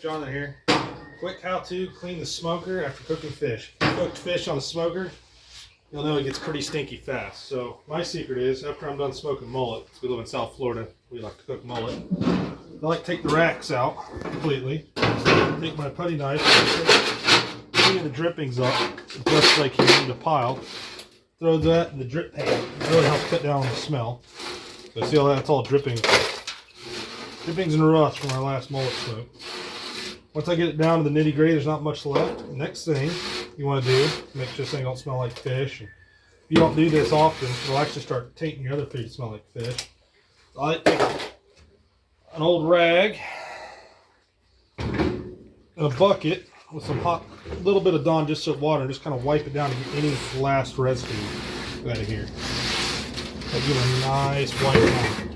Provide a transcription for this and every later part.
Jonathan here. Quick how to clean the smoker after cooking fish. Cooked fish on the smoker, you'll know it gets pretty stinky fast. So my secret is, after I'm done smoking mullet, because we live in South Florida, we like to cook mullet. I like to take the racks out completely. Take my putty knife, clean the drippings up as best as I can in the pile. Throw that in the drip pan. It really helps cut down on the smell. So see all that's all dripping. Drippings and rust from our last mullet smoke. Once I get it down to the nitty gritty, there's not much left. The next thing you want to do, make sure this thing don't smell like fish. And if you don't do this often, it'll actually start tainting your other food to smell like fish. So I take an old rag and a bucket with some hot, little bit of Dawn distillaed water, and just kind of wipe it down to get any last residue out of here. So give it a nice wipe down.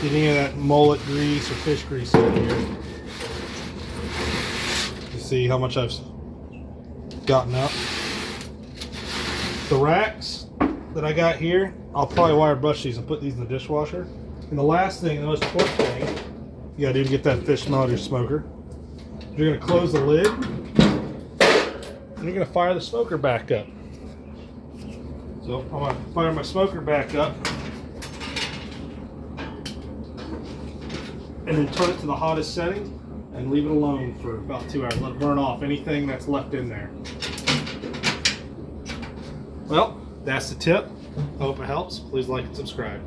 Get any of that mullet grease or fish grease out of here. You see how much I've gotten up. The racks that I got here, I'll probably wire brush these and put these in the dishwasher. And the last thing, the most important thing you gotta do to get that fish smell out of your smoker, you're gonna close the lid and you're gonna fire the smoker back up. So I'm gonna fire my smoker back up and then turn it to the hottest setting and leave it alone for about 2 hours. Let it burn off anything that's left in there. Well, that's the tip. I hope it helps. Please like and subscribe.